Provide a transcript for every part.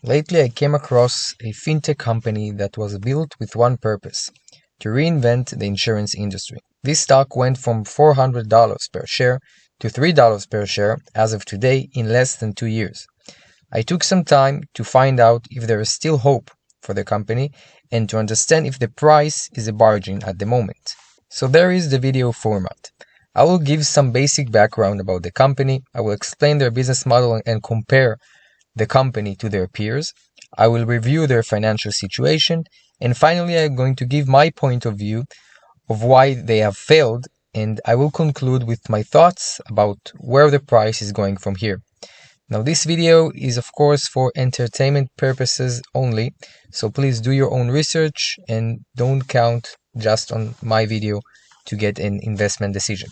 Lately, I came across a fintech company that was built with one purpose: to reinvent the insurance industry. This stock went from $400 per share to $3 per share as of today in less than 2 years. I took some time to find out if there is still hope for the company and to understand if the price is a bargain at the moment. So there is the video format. I will give some basic background about the company. I will explain their business model and compare the company to their peers. I will review their financial situation, and finally I'm going to give my point of view of why they have failed, and I will conclude with my thoughts about where the price is going from here. Now, this video is of course for entertainment purposes only, so please do your own research and don't count just on my video to get an investment decision.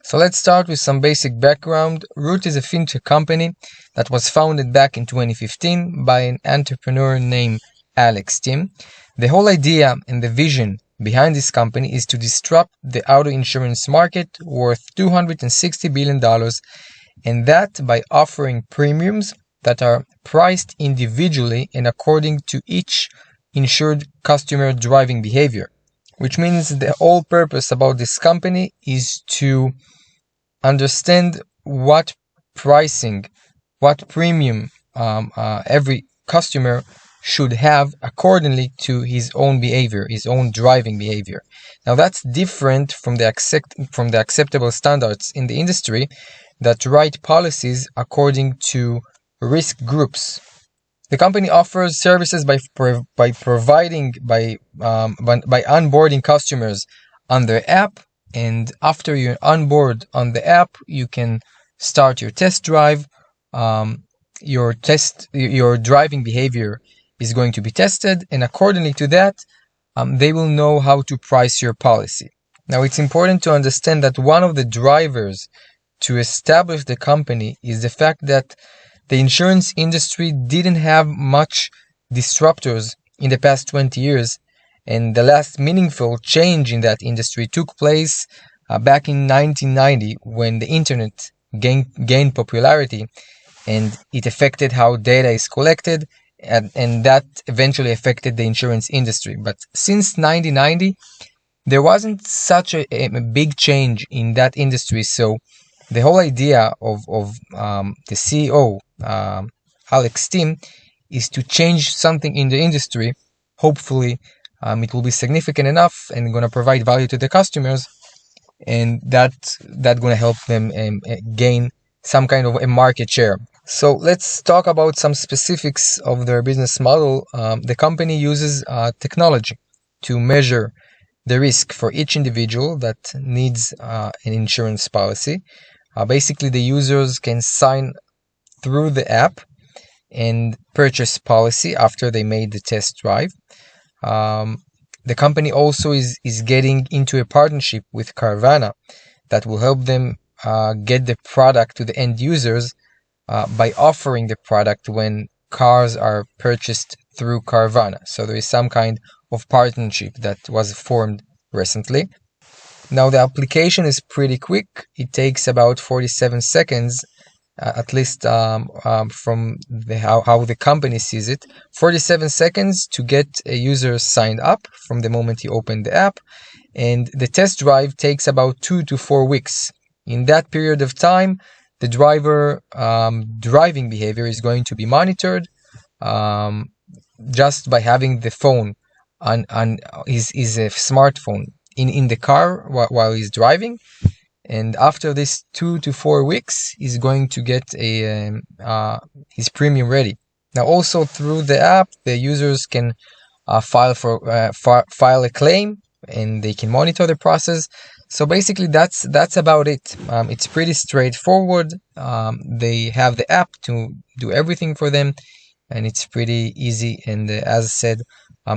So let's start with some basic background. Root is a fintech company that was founded back in 2015 by an entrepreneur named Alex Tim. The whole idea and the vision behind this company is to disrupt the auto insurance market worth $260 billion, and that by offering premiums that are priced individually and according to each insured customer driving behavior, which means the whole purpose about this company is to understand what pricing, what premium every customer should have accordingly to his own behavior, his own driving behavior. Now that's different from the acceptable standards in the industry that write policies according to risk groups. The company offers services by onboarding customers on their app, and after you're on board on the app, you can start your test drive. Your driving behavior is going to be tested, and accordingly to that, they will know how to price your policy. Now, it's important to understand that one of the drivers to establish the company is the fact that the insurance industry didn't have much disruptors in the past 20 years, and the last meaningful change in that industry took place back in 1990 when the internet gained popularity, and it affected how data is collected, and that eventually affected the insurance industry. But since 1990, there wasn't such a big change in that industry, so the whole idea of the CEO, Alex Tim, is to change something in the industry. Hopefully, it will be significant enough and going to provide value to the customers, and that's going to help them gain some kind of a market share. So let's talk about some specifics of their business model. The company uses technology to measure the risk for each individual that needs an insurance policy. Basically, the users can sign through the app and purchase policy after they made the test drive. The company also is getting into a partnership with Carvana that will help them get the product to the end users by offering the product when cars are purchased through Carvana. So there is some kind of partnership that was formed recently. Now the application is pretty quick. It takes about 47 seconds, at least from how the company sees it. 47 seconds to get a user signed up from the moment you open the app, and the test drive takes about 2 to 4 weeks. In that period of time, the driver driving behavior is going to be monitored just by having the phone on his smartphone in the car while he's driving, and after this 2 to 4 weeks he's going to get his premium ready. Now also through the app, the users can file a claim, and they can monitor the process. So basically that's about it. It's pretty straightforward. They have the app to do everything for them, and it's pretty easy and as I said,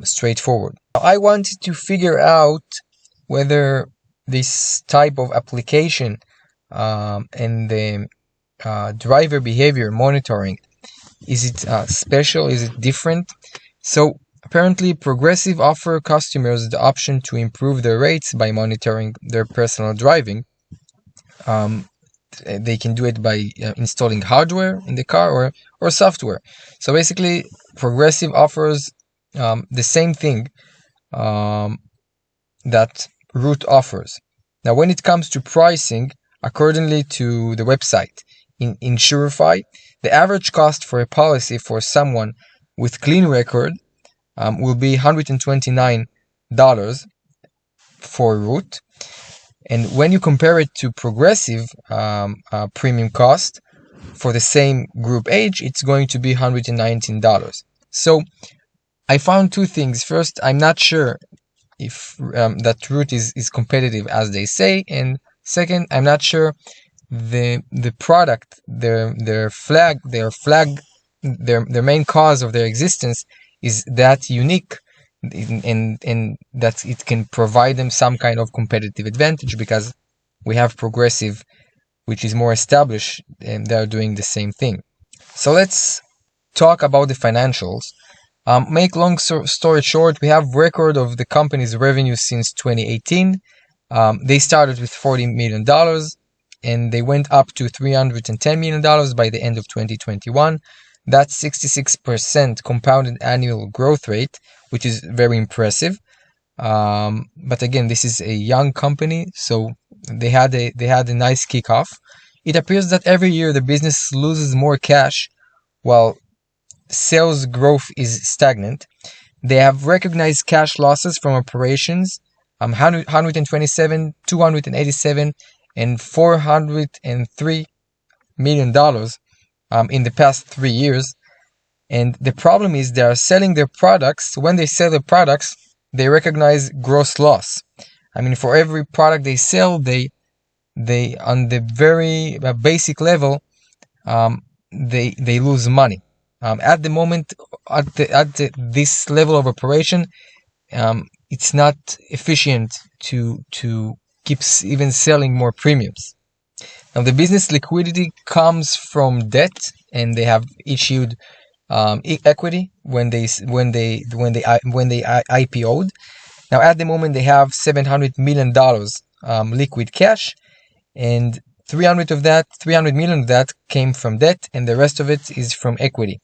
straightforward. I wanted to figure out whether this type of application and the driver behavior monitoring, is it special? Is it different? So apparently Progressive offer customers the option to improve their rates by monitoring their personal driving. they can do it by installing hardware in the car or software. So basically, Progressive offers the same thing that Root offers. Now, when it comes to pricing, accordingly to the website in Insurify, the average cost for a policy for someone with clean record will be $129 for Root. And when you compare it to Progressive premium cost for the same group age, it's going to be $119. So I found two things. First, I'm not sure if that Root is competitive as they say, and second, I'm not sure the product, their main cause of their existence is that unique, and that it can provide them some kind of competitive advantage, because we have Progressive, which is more established, and they're doing the same thing. So let's talk about the financials. Make long story short, we have record of the company's revenue since 2018. They started with $40 million, and they went up to $310 million by the end of 2021. That's 66% compounded annual growth rate, which is very impressive. But again, this is a young company, so they had a nice kickoff. It appears that every year the business loses more cash while sales growth is stagnant. They have recognized cash losses from operations, 127, 287, and $403 million in the past 3 years. And the problem is they are selling their products. When they sell the products, they recognize gross loss. I mean, for every product they sell, they on the very basic level, they lose money. At the moment, at this level of operation, it's not efficient to keep even selling more premiums. Now, the business liquidity comes from debt, and they have issued equity when they IPO'd. Now, at the moment, they have $700 million liquid cash, and 300 million of that came from debt, and the rest of it is from equity.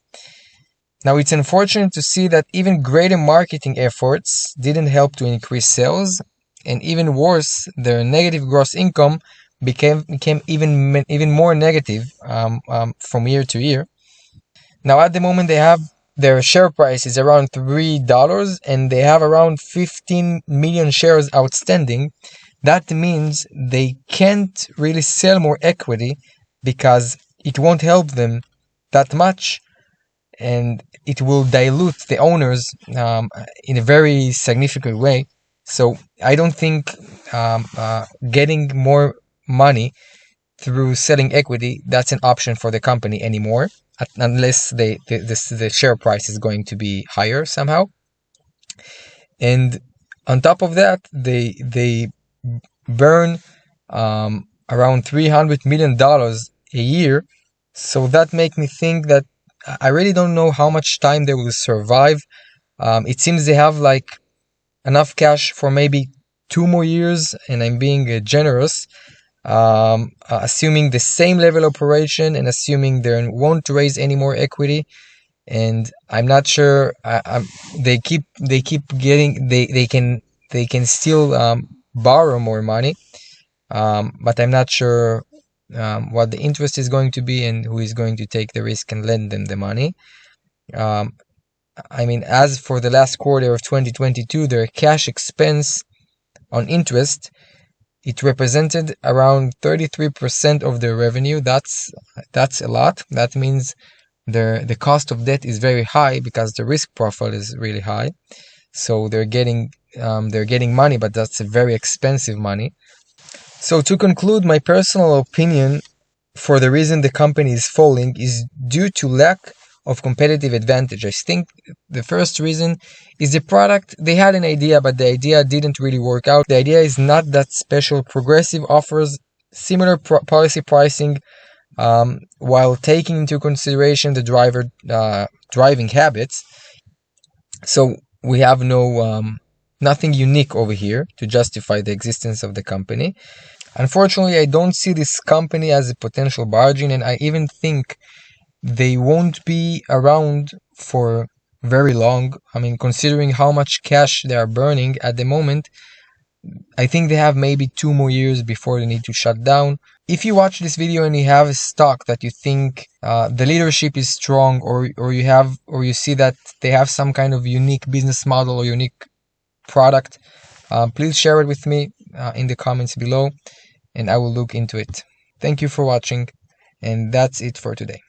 Now, it's unfortunate to see that even greater marketing efforts didn't help to increase sales, and even worse, their negative gross income became even more negative from year to year. Now, at the moment, they have their share price is around $3, and they have around 15 million shares outstanding. That means they can't really sell more equity because it won't help them that much, and it will dilute the owners in a very significant way. So I don't think getting more money through selling equity, that's an option for the company anymore, unless the share price is going to be higher somehow. And on top of that, they burn around $300 million a year. So that makes me think that I really don't know how much time they will survive. It seems they have like enough cash for maybe 2 more years, and I'm being generous, assuming the same level of operation and assuming they won't raise any more equity. And I'm not sure. They keep getting they can still borrow more money, but I'm not sure what the interest is going to be and who is going to take the risk and lend them the money. I mean, as for the last quarter of 2022, their cash expense on interest, it represented around 33% of their revenue. That's a lot. That means the cost of debt is very high because the risk profile is really high. So they're getting money, but that's a very expensive money. So to conclude, my personal opinion for the reason the company is falling is due to lack of competitive advantage. I think the first reason is the product. They had an idea, but the idea didn't really work out. The idea is not that special. Progressive offers similar policy pricing while taking into consideration the driver driving habits. So we have nothing unique over here to justify the existence of the company. Unfortunately, I don't see this company as a potential bargain, and I even think they won't be around for very long. I mean, considering how much cash they are burning at the moment, I think they have maybe 2 more years before they need to shut down. If you watch this video and you have a stock that you think the leadership is strong, or you see that they have some kind of unique business model or unique product, please share it with me in the comments below, and I will look into it. Thank you for watching, and that's it for today.